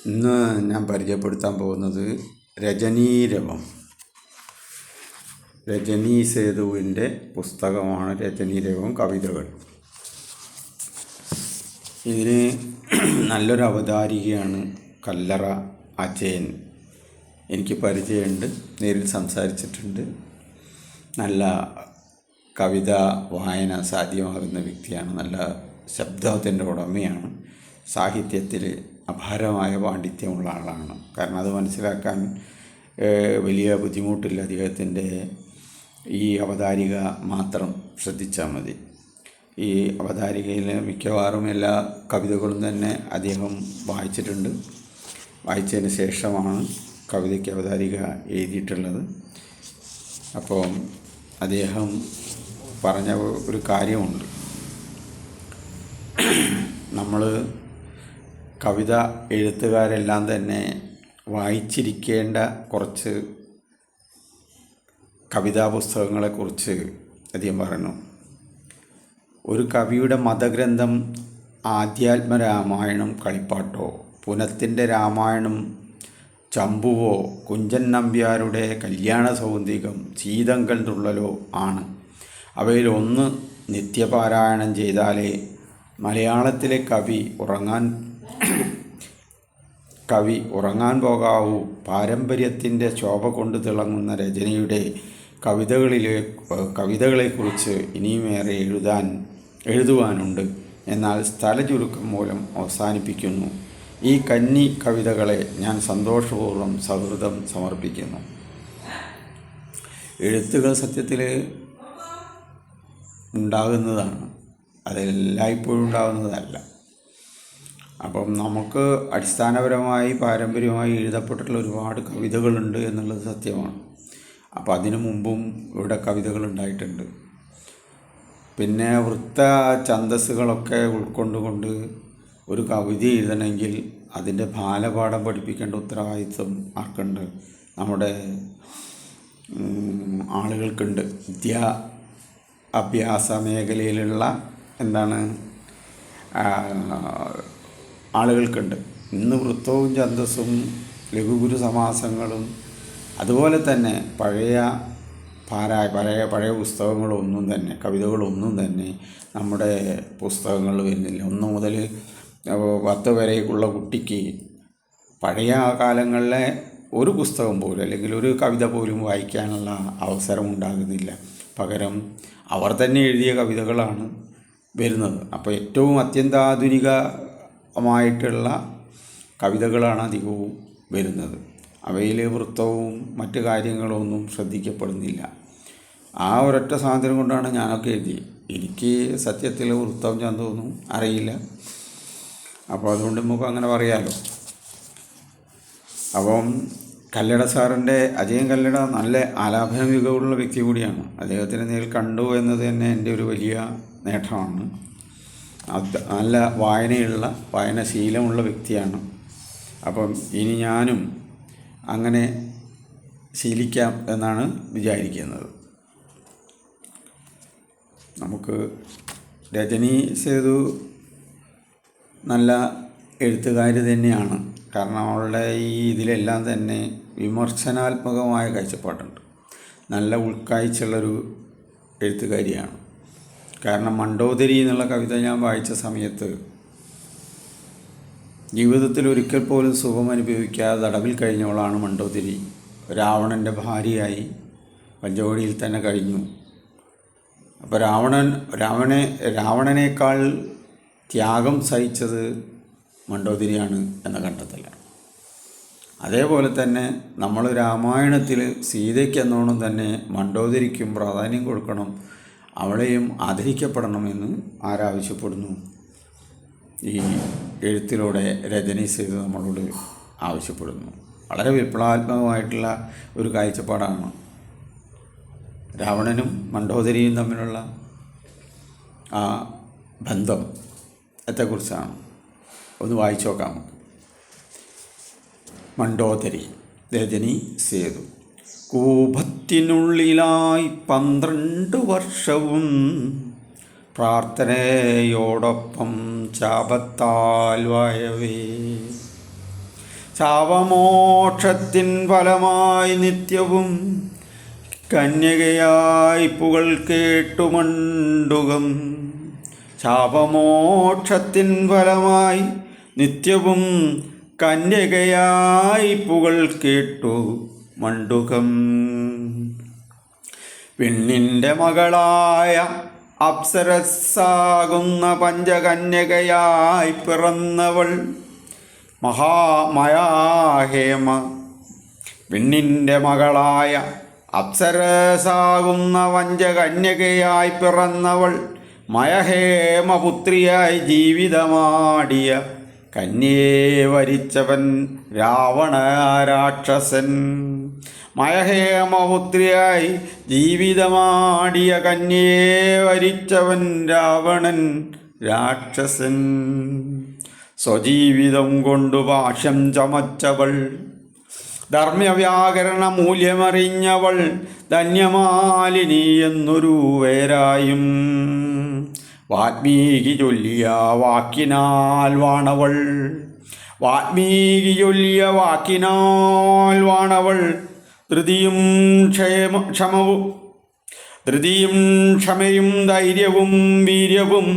ഇന്ന് ഞാൻ പരിചയപ്പെടുത്താൻ പോകുന്നത് രജനീരവം. രജനി സേതുവിൻ്റെ പുസ്തകമാണ് രജനീരവം കവിതകൾ. ഇതിന് നല്ലൊരു അവതാരികയാണ് കല്ലറ അജയൻ. എനിക്ക് പരിചയമുണ്ട്, നേരിൽ സംസാരിച്ചിട്ടുണ്ട്. നല്ല കവിത വായന സാധ്യമാകുന്ന വ്യക്തിയാണ്. നല്ല ശബ്ദത്തിൻ്റെ ഉടമയാണ്. സാഹിത്യത്തിൽ അപാരമായ പാണ്ഡിത്യമുള്ള ആളാണ്. കാരണം അത് മനസ്സിലാക്കാൻ വലിയ ബുദ്ധിമുട്ടില്ല. അദ്ദേഹത്തിൻ്റെ ഈ അവതാരിക മാത്രം ശ്രദ്ധിച്ചാൽ മതി. ഈ അവതാരികയിൽ മിക്കവാറും എല്ലാ കവിതകളും തന്നെ അദ്ദേഹം വായിച്ചിട്ടുണ്ട്. വായിച്ചതിന് ശേഷമാണ് കവിതയ്ക്ക് അവതാരിക എഴുതിയിട്ടുള്ളത്. അപ്പോൾ അദ്ദേഹം പറഞ്ഞ ഒരു കാര്യമുണ്ട്. നമ്മൾ കവിത എഴുത്തുകാരെല്ലാം തന്നെ വായിച്ചിരിക്കേണ്ട കുറച്ച് കവിതാ പുസ്തകങ്ങളെക്കുറിച്ച് അദ്ദേഹം പറഞ്ഞു. ഒരു കവിയുടെ മതഗ്രന്ഥം ആധ്യാത്മരാമായണം കളിപ്പാട്ടോ, പുനത്തിൻ്റെ രാമായണം ചമ്പുവോ, കുഞ്ചൻ നമ്പ്യാരുടെ കല്യാണ സൗന്ദര്യം ചീതങ്കൽ തുള്ളലോ ആണ്. അവയിലൊന്ന് നിത്യപാരായണം ചെയ്താലേ മലയാളത്തിലെ കവി ഉറങ്ങാൻ പോകാവൂ. പാരമ്പര്യത്തിൻ്റെ ശോഭ കൊണ്ട് തിളങ്ങുന്ന രജനിയുടെ കവിതകളെക്കുറിച്ച് ഇനിയുമേറെ എഴുതുവാനുണ്ട്. എന്നാൽ സ്ഥലചുരുക്കം മൂലം അവസാനിപ്പിക്കുന്നു. ഈ കന്നി കവിതകളെ ഞാൻ സന്തോഷപൂർവ്വം സൗഹൃദം സമർപ്പിക്കുന്നു. എഴുത്തുകൾ സത്യത്തിൽ ഉണ്ടാകുന്നതാണ്, അതെല്ലായ്പ്പോഴും ഉണ്ടാകുന്നതല്ല. അപ്പം നമുക്ക് അടിസ്ഥാനപരമായി പാരമ്പര്യമായി എഴുതപ്പെട്ടിട്ടുള്ള ഒരുപാട് കവിതകളുണ്ട് എന്നുള്ളത് സത്യമാണ്. അപ്പോൾ അതിനു മുമ്പും ഇവിടെ കവിതകൾ ഉണ്ടായിട്ടുണ്ട്. പിന്നെ വൃത്ത ഛന്ദസ്സുകളൊക്കെ ഉൾക്കൊണ്ടുകൊണ്ട് ഒരു കവിത എഴുതണമെങ്കിൽ അതിൻ്റെ ബാലപാഠം പഠിപ്പിക്കേണ്ട ഉത്തരവാദിത്വം ആർക്കുണ്ട്? നമ്മുടെ ആളുകൾക്കുണ്ട്. വിദ്യാഭ്യാസ മേഖലയിലുള്ള ആളുകൾക്കുണ്ട്. ഇന്ന് വൃത്തവും ഛന്ദസ്സും ലഘുഗുരു സമാസങ്ങളും അതുപോലെ തന്നെ പഴയ പുസ്തകങ്ങളൊന്നും തന്നെ, കവിതകളൊന്നും തന്നെ നമ്മുടെ പുസ്തകങ്ങളിൽ വരുന്നില്ല. 1 മുതൽ 10 വരെയുള്ള കുട്ടിക്ക് പഴയ കാലങ്ങളിലെ ഒരു പുസ്തകം പോലും അല്ലെങ്കിൽ ഒരു കവിത പോലും വായിക്കാനുള്ള അവസരം ഉണ്ടാകുന്നില്ല. പകരം അവർ തന്നെ എഴുതിയ കവിതകളാണ് വരുന്നത്. അപ്പോൾ ഏറ്റവും അത്യന്താധുനികമായിട്ടുള്ള കവിതകളാണ് അധികവും വരുന്നത്. അവയിൽ വൃത്തവും മറ്റു കാര്യങ്ങളൊന്നും ശ്രദ്ധിക്കപ്പെടുന്നില്ല. ആ ഒരൊറ്റ സ്വാതന്ത്ര്യം കൊണ്ടാണ് ഞാനൊക്കെ എഴുതിയത്. എനിക്ക് സത്യത്തിൽ വൃത്തവും ഛന്ദമൊന്നും അറിയില്ല. അപ്പോൾ അതുകൊണ്ട് നമുക്ക് അങ്ങനെ പറയാമല്ലോ. അപ്പം കല്ലട സാറിൻ്റെ അജയൻ കല്ലട നല്ല ആലാപന മികവുള്ള വ്യക്തി കൂടിയാണ്. അദ്ദേഹത്തിനെ നേരിൽ കണ്ടു എന്നത് തന്നെ എൻ്റെ ഒരു വലിയ നേട്ടമാണ്. നല്ല വായനശീലമുള്ള വ്യക്തിയാണ്. അപ്പം ഇനി ഞാനും അങ്ങനെ ശീലിക്കാം എന്നാണ് വിചാരിക്കുന്നത്. നമുക്ക് രജനി സേതു നല്ല എഴുത്തുകാരി തന്നെയാണ്. കാരണം അവളുടെ ഇതിലെല്ലാം തന്നെ വിമർശനാത്മകമായ കാഴ്ചപ്പാടുണ്ട്. നല്ല ഉൾക്കാഴ്ചയുള്ളൊരു എഴുത്തുകാരിയാണ്. കാരണം മണ്ഡോദരി എന്നുള്ള കവിത ഞാൻ വായിച്ച സമയത്ത് ജീവിതത്തിൽ ഒരിക്കൽ പോലും സുഖം അനുഭവിക്കാതെ തടവിൽ കഴിഞ്ഞവളാണ് മണ്ഡോദരി. രാവണൻ്റെ ഭാര്യയായി പഞ്ചവടിയിൽ തന്നെ കഴിഞ്ഞു. അപ്പോൾ രാവണനേക്കാൾ ത്യാഗം സഹിച്ചത് മണ്ഡോദരിയാണ് എന്ന കണ്ടെത്തലാണ്. അതേപോലെ തന്നെ നമ്മൾ രാമായണത്തിൽ സീതയ്ക്കെന്നോണം തന്നെ മണ്ഡോദരിക്കും പ്രാധാന്യം കൊടുക്കണം, അവളെയും ആദരിക്കപ്പെടണമെന്ന് ആരാവശ്യപ്പെടുന്നു? ഈ എഴുത്തിലൂടെ രജനി സേതു നമ്മളോട് ആവശ്യപ്പെടുന്നു. വളരെ വിപ്ലവാത്മകമായിട്ടുള്ള ഒരു കാഴ്ചപ്പാടാണ്. രാവണനും മണ്ഡോദരിയും തമ്മിലുള്ള ആ ബന്ധത്തെക്കുറിച്ചാണ്. ഒന്ന് വായിച്ചു നോക്കാം. മണ്ഡോദരി, രജനി സേതു. കൂപത്തിനുള്ളിലായി 12 വർഷവും പ്രാർത്ഥനയോടൊപ്പം ശാപത്താൽ വായവേ ശാപമോക്ഷത്തിൻ ഫലമായി നിത്യവും കന്യകയായി പുകൾ കേട്ടുമണ്ടുകം. ശാപമോക്ഷത്തിൻ ഫലമായി നിത്യവും കന്യകയായി പുകൾ കേട്ടു മണ്ടുകം. പെണ്ണിൻ്റെ മകളായ അപ്സരസ്സാകുന്ന പഞ്ചകന്യകയായി പിറന്നവൾ മഹാമയാഹേമ. പെണ്ണിൻ്റെ മകളായ അപ്സരസാകുന്ന പഞ്ചകന്യകയായി പിറന്നവൾ മയഹേമപുത്രിയായി ജീവിതമാടിയ കന്യയെ വരിച്ചവൻ രാവണ രാക്ഷസൻ. മയഹേമപുത്രിയായി ജീവിതമാടിയ കന്യയെ വരിച്ചവൻ രാവണൻ രാക്ഷസൻ. സ്വജീവിതം കൊണ്ടു ഭാഷ്യം ചമച്ചവൾ, ധർമ്മവ്യാകരണ മൂല്യമറിഞ്ഞവൾ, ധന്യമാലിനി എന്നൊരു പേരായും വാൽമീകി ചൊല്ലിയ വാക്കിനാൽ വാണവൾ. വാൽമീകി ചൊല്ലിയ വാക്കിനാൽ വാണവൾ. ധൃതിയും ക്ഷമയും ധൈര്യവും വീര്യവും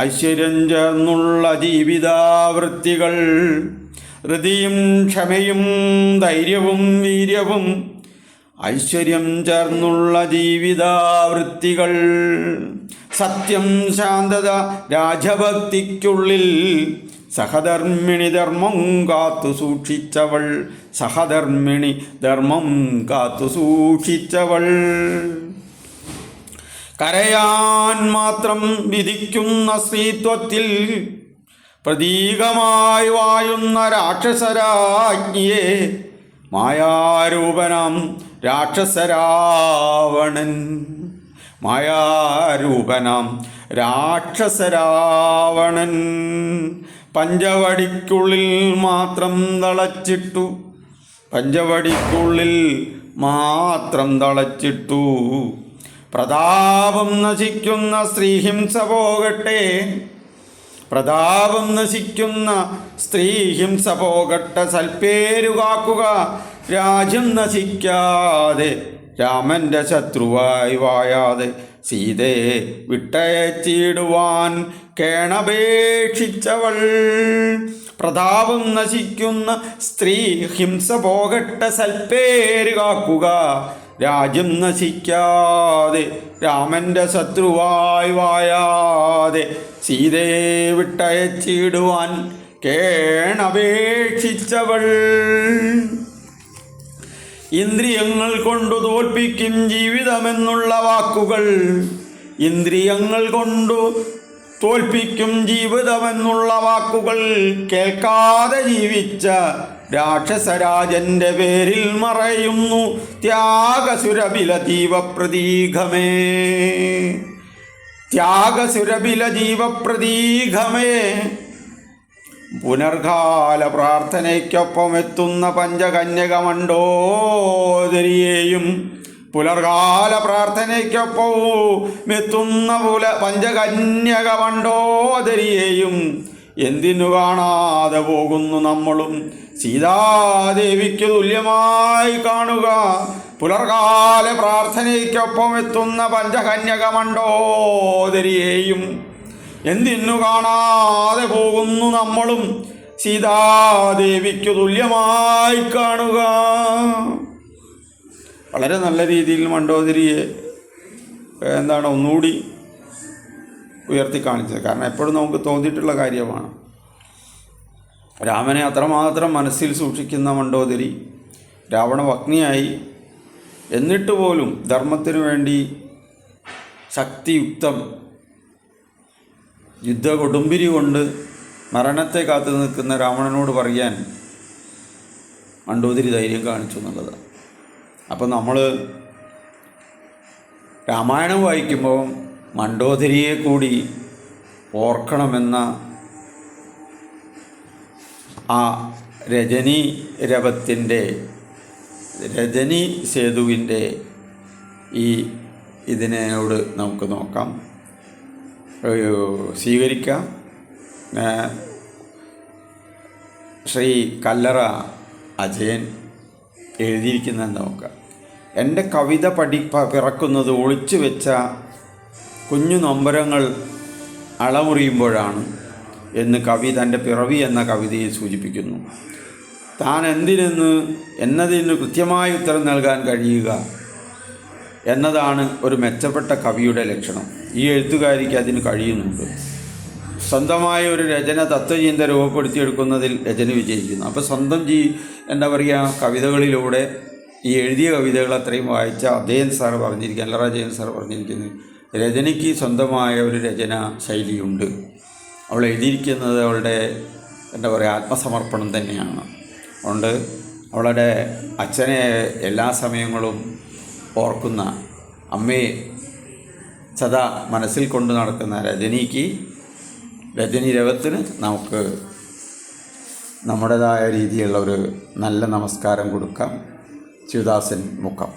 ഐശ്വര്യം ചേർന്നുള്ള ജീവിതാവൃത്തികൾ. ധൃതിയും ക്ഷമയും ധൈര്യവും വീര്യവും ഐശ്വര്യം ചേർന്നുള്ള ജീവിതാവൃത്തികൾ. സത്യം ശാന്തത രാജഭക്തിക്കുള്ളിൽ സഹധർമ്മിണി ധർമ്മം കാത്തു സൂക്ഷിച്ചവൾ. സഹധർമ്മിണി ധർമ്മം കാത്തു സൂക്ഷിച്ചവൾ. കരയാൻ മാത്രം വിധിക്കുന്ന സ്ത്രീത്വത്തിൽ പ്രതീകമായി വാഴുന്ന രാക്ഷസരാജ്ഞിയെ മായാരൂപനാം രാക്ഷസരാവണൻ. മായാരൂപനാം രാക്ഷസരാവണൻ പഞ്ചവടിക്കുള്ളിൽ മാത്രം തളച്ചിട്ടു. പഞ്ചവടിക്കുള്ളിൽ മാത്രം തളച്ചിട്ടു. പ്രതാപം നശിക്കുന്ന സ്ത്രീഹിംസ പോകട്ടെ. പ്രതാപം നശിക്കുന്ന സ്ത്രീഹിംസ പോകട്ടെ. സൽപ്പേരു കാക്കുക രാജ്യം നശിക്കാതെ. രാമൻ്റെ ശത്രുവായി വായാതെ സീതയെ വിട്ടയച്ചിടുവാൻ കേണപേക്ഷിച്ചവൾ. പ്രതാപം നശിക്കുന്ന സ്ത്രീ ഹിംസ പോകട്ടെ. സൽപ്പേര് കാക്കുക രാജ്യം നശിക്കാതെ. രാമൻ്റെ ശത്രുവായി വായാതെ സീതയെ വിട്ടയച്ചിടുവാൻ കേണപേക്ഷിച്ചവൾ. ഇന്ദ്രിയങ്ങൾ കൊണ്ടു തോൽപ്പിക്കും ജീവിതമെന്നുള്ള വാക്കുകൾ. ഇന്ദ്രിയങ്ങൾ കൊണ്ടു തോൽപ്പിക്കും ജീവിതമെന്നുള്ള വാക്കുകൾ കേൾക്കാതെ ജീവിച്ച രാക്ഷസരാജന്റെ പേരിൽ മറയുന്നു ത്യാഗസുരബില ജീവപ്രതീകമേ. ത്യാഗസുരബില ജീവപ്രതീകമേ. പുനർകാല പ്രാർത്ഥനയ്ക്കൊപ്പം എത്തുന്ന പഞ്ചകന്യകമണ്ഡോദരിയെയും പുലർകാല പ്രാർത്ഥനയ്ക്കൊപ്പം എത്തുന്ന പഞ്ചകന്യകമണ്ഡോദരിയെയും എന്തിനു കാണാതെ പോകുന്നു നമ്മളും. സീതാദേവിക്ക് തുല്യമായി കാണുക. പുലർകാല പ്രാർത്ഥനയ്ക്കൊപ്പം എത്തുന്ന പഞ്ചകന്യകമണ്ഡോദരിയെയും എന്തിനു കാണാതെ പോകുന്നു നമ്മളും. സീതാദേവിക്ക് തുല്യമായി കാണുക. വളരെ നല്ല രീതിയിൽ മണ്ഡോദരിയെ ഒന്നുകൂടി ഉയർത്തി കാണിച്ചത്. കാരണം എപ്പോഴും നമുക്ക് തോന്നിയിട്ടുള്ള കാര്യമാണ്. രാമനെ അത്രമാത്രം മനസ്സിൽ സൂക്ഷിക്കുന്ന മണ്ഡോദരി രാവണഭഗ്നിയായി. എന്നിട്ട് പോലും ധർമ്മത്തിനു വേണ്ടി ശക്തിയുക്തം യുദ്ധകൊടുമ്പിരി കൊണ്ട് മരണത്തെ കാത്തു നിൽക്കുന്ന രാവണനോട് പറയാൻ മണ്ഡോദരി ധൈര്യം കാണിച്ചു എന്നുള്ളത്. അപ്പോൾ നമ്മൾ രാമായണം വായിക്കുമ്പോൾ മണ്ഡോദരിയെ കൂടി ഓർക്കണമെന്ന ആ രജനി സേതുവിൻ്റെ ഇതിനോട് നമുക്ക് നോക്കാം, സ്വീകരിക്കാം. ശ്രീ കല്ലറ അജയൻ എഴുതിയിരിക്കുന്നത് നോക്കാം. എൻ്റെ കവിത പിറക്കുന്നത് ഒളിച്ചു വെച്ച കുഞ്ഞു നൊമ്പരങ്ങൾ അളമുറിയുമ്പോഴാണ് എന്ന് കവി തൻ്റെ പിറവി എന്ന കവിതയിൽ സൂചിപ്പിക്കുന്നു. താൻ എന്നതിന് കൃത്യമായ ഉത്തരം നൽകാൻ കഴിയുക എന്നതാണ് ഒരു മെച്ചപ്പെട്ട കവിയുടെ ലക്ഷണം. ഈ എഴുത്തുകാരിക്ക് അതിന് കഴിയുന്നുണ്ട്. സ്വന്തമായ ഒരു രചന തത്വചിന്ത രൂപപ്പെടുത്തിയെടുക്കുന്നതിൽ രചന വിജയിക്കുന്നു. അപ്പോൾ സ്വന്തം കവിതകളിലൂടെ ഈ എഴുതിയ കവിതകൾ അത്രയും വായിച്ച കല്ലറ അജയൻ സാർ പറഞ്ഞിരിക്കുന്നത് രചനയ്ക്ക് സ്വന്തമായ ഒരു രചന ശൈലിയുണ്ട്. അവൾ എഴുതിയിരിക്കുന്നത് അവളുടെ ആത്മസമർപ്പണം തന്നെയാണ്. അതുകൊണ്ട് അവളുടെ അച്ഛനെ എല്ലാ സമയങ്ങളും ഓർക്കുന്ന, അമ്മയെ സദാ മനസ്സിൽ കൊണ്ട് നടക്കുന്ന രജനി രവത്തിന് നമുക്ക് നമ്മുടേതായ രീതിയിലുള്ള ഒരു നല്ല നമസ്കാരം കൊടുക്കാം. ശിവദാസൻ മുക്കം.